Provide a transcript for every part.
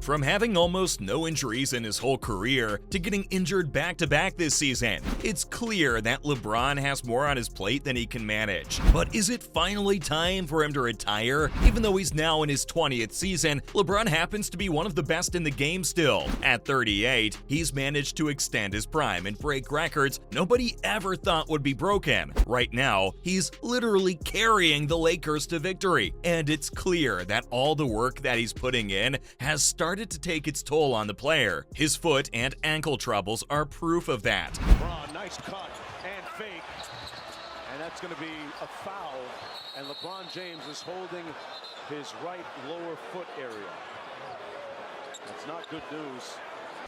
From having almost no injuries in his whole career to getting injured back-to-back this season, it's clear that LeBron has more on his plate than he can manage. But is it finally time for him to retire? Even though he's now in his 20th season, LeBron happens to be one of the best in the game still. At 38, he's managed to extend his prime and break records nobody ever thought would be broken. Right now, he's literally carrying the Lakers to victory, and it's clear that all the work that he's putting in has started to take its toll on the player. His foot and ankle troubles are proof of that. LeBron, nice cut and fake, and that's going to be a foul, and LeBron James is holding his right lower foot area. That's not good news.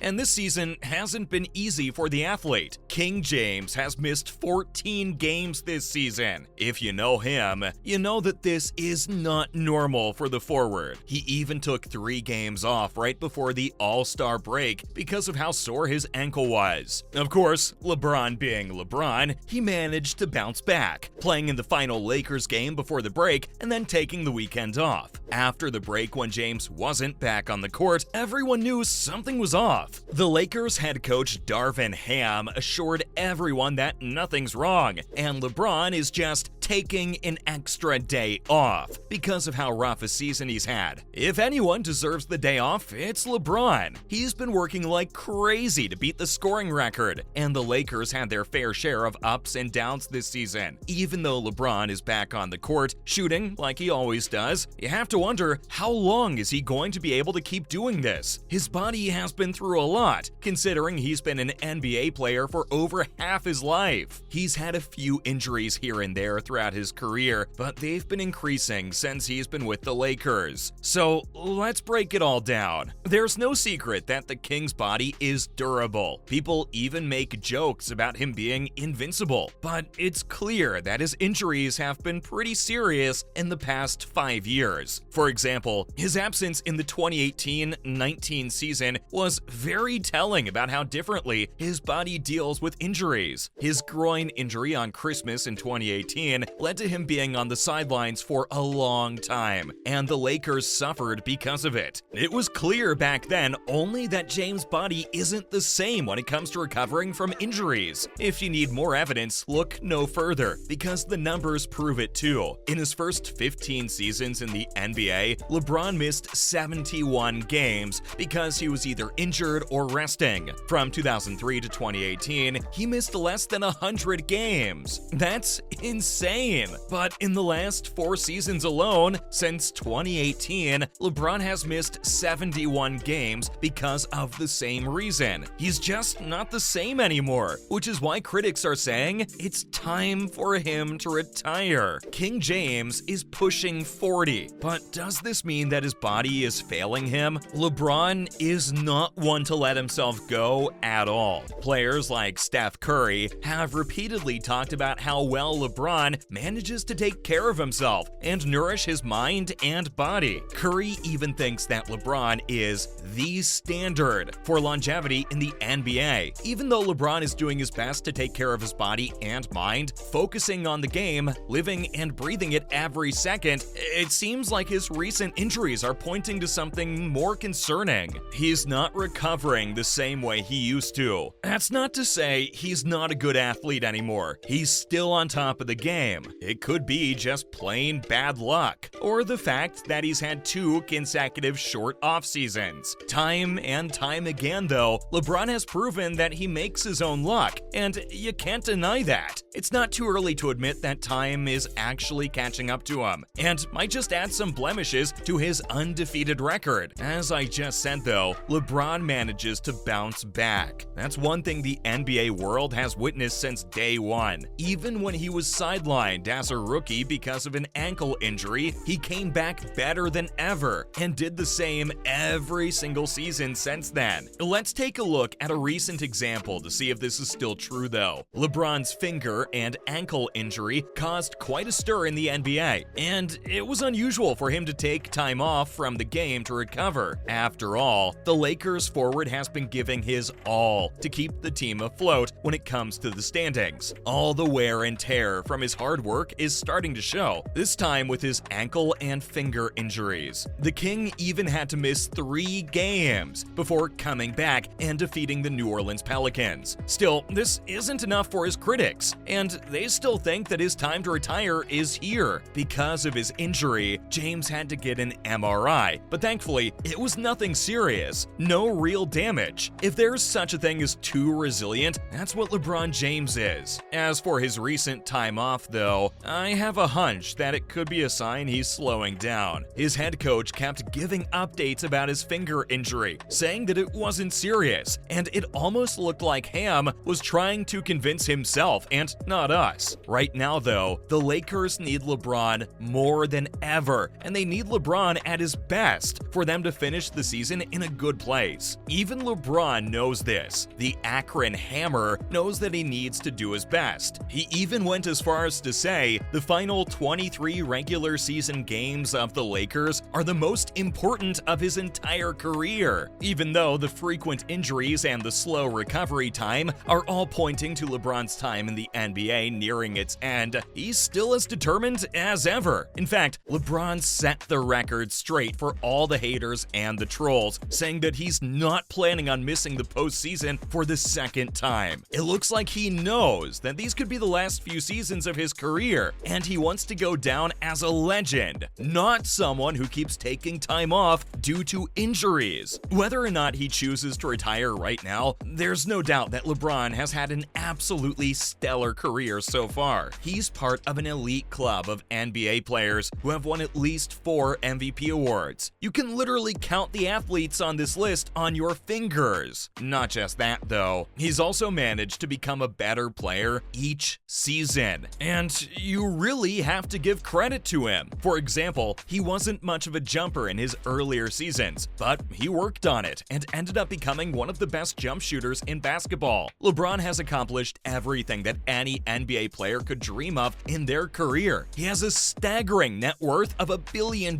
And this season hasn't been easy for the athlete. King James has missed 14 games this season. If you know him, you know that this is not normal for the forward. He even took 3 games off right before the All-Star break because of how sore his ankle was. Of course, LeBron being LeBron, he managed to bounce back, playing in the final Lakers game before the break and then taking the weekend off. After the break, when James wasn't back on the court, everyone knew something was off. The Lakers head coach Darvin Ham assured everyone that nothing's wrong, and LeBron is just taking an extra day off because of how rough a season he's had. If anyone deserves the day off, it's LeBron. He's been working like crazy to beat the scoring record, and the Lakers had their fair share of ups and downs this season. Even though LeBron is back on the court, shooting like he always does, you have to wonder, how long is he going to be able to keep doing this? His body has been through a lot, considering he's been an NBA player for over half his life. He's had a few injuries here and there throughout his career, but they've been increasing since he's been with the Lakers. So let's break it all down. There's no secret that the King's body is durable. People even make jokes about him being invincible, but it's clear that his injuries have been pretty serious in the past 5 years. For example, his absence in the 2018-19 season was very telling about how differently his body deals with injuries. His groin injury on Christmas in 2018 led to him being on the sidelines for a long time, and the Lakers suffered because of it. It was clear back then only that James' body isn't the same when it comes to recovering from injuries. If you need more evidence, look no further, because the numbers prove it too. In his first 15 seasons in the NBA, LeBron missed 71 games because he was either injured or resting. From 2003 to 2018, he missed less than 100 games. That's insane. But in the last 4 seasons alone, since 2018, LeBron has missed 71 games because of the same reason. He's just not the same anymore, which is why critics are saying it's time for him to retire. King James is pushing 40, but does this mean that his body is failing him? LeBron is not one to let himself go at all. Players like Steph Curry have repeatedly talked about how well LeBron manages to take care of himself and nourish his mind and body. Curry even thinks that LeBron is the standard for longevity in the NBA. Even though LeBron is doing his best to take care of his body and mind, focusing on the game, living and breathing it every second, it seems like his recent injuries are pointing to something more concerning. He's not recovering the same way he used to. That's not to say he's not a good athlete anymore. He's still on top of the game. It could be just plain bad luck, or the fact that he's had 2 consecutive short off seasons. Time and time again, though, LeBron has proven that he makes his own luck, and you can't deny that. It's not too early to admit that time is actually catching up to him, and might just add some blemishes to his undefeated record. As I just said though, LeBron manages to bounce back. That's one thing the NBA world has witnessed since day one. Even when he was sidelined as a rookie because of an ankle injury, he came back better than ever and did the same every single season since then. Let's take a look at a recent example to see if this is still true though. LeBron's finger and ankle injury caused quite a stir in the NBA, and it was unusual for him to take time off from the game to recover. After all, the Lakers forward has been giving his all to keep the team afloat when it comes to the standings. All the wear and tear from his hard hard work is starting to show, this time with his ankle and finger injuries. The King even had to miss 3 games before coming back and defeating the New Orleans Pelicans. Still, this isn't enough for his critics, and they still think that his time to retire is here. Because of his injury, James had to get an MRI, but thankfully, it was nothing serious. No real damage. If there's such a thing as too resilient, that's what LeBron James is. As for his recent time off, though, I have a hunch that it could be a sign he's slowing down. His head coach kept giving updates about his finger injury, saying that it wasn't serious, and it almost looked like Ham was trying to convince himself and not us. Right now, though, the Lakers need LeBron more than ever, and they need LeBron at his best for them to finish the season in a good place. Even LeBron knows this. The Akron Hammer knows that he needs to do his best. He even went as far as to say the final 23 regular season games of the Lakers are the most important of his entire career. Even though the frequent injuries and the slow recovery time are all pointing to LeBron's time in the NBA nearing its end, he's still as determined as ever. In fact, LeBron set the record straight for all the haters and the trolls, saying that he's not planning on missing the postseason for the second time. It looks like he knows that these could be the last few seasons of his career, and he wants to go down as a legend, not someone who keeps taking time off due to injuries. Whether or not he chooses to retire right now, there's no doubt that LeBron has had an absolutely stellar career so far. He's part of an elite club of NBA players who have won at least 4 MVP awards. You can literally count the athletes on this list on your fingers. Not just that, though, he's also managed to become a better player each season, and you really have to give credit to him. For example, he wasn't much of a jumper in his earlier seasons, but he worked on it and ended up becoming one of the best jump shooters in basketball. LeBron has accomplished everything that any NBA player could dream of in their career. He has a staggering net worth of $1 billion,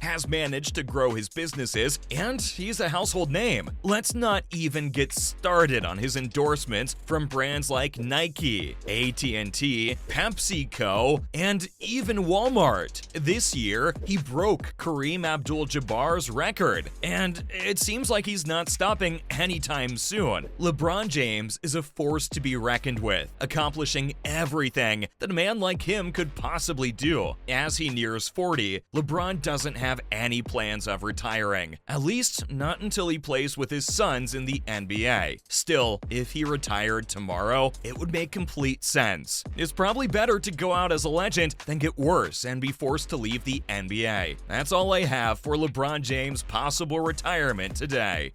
has managed to grow his businesses, and he's a household name. Let's not even get started on his endorsements from brands like Nike, AT&T, PepsiCo, and even Walmart. This year, he broke Kareem Abdul-Jabbar's record, and it seems like he's not stopping anytime soon. LeBron James is a force to be reckoned with, accomplishing everything that a man like him could possibly do. As he nears 40, LeBron doesn't have any plans of retiring, at least not until he plays with his sons in the NBA. Still, if he retired tomorrow, it would make complete sense. It's probably better to go out as a legend than get worse and be forced to leave the NBA. That's all I have for LeBron James' possible retirement today.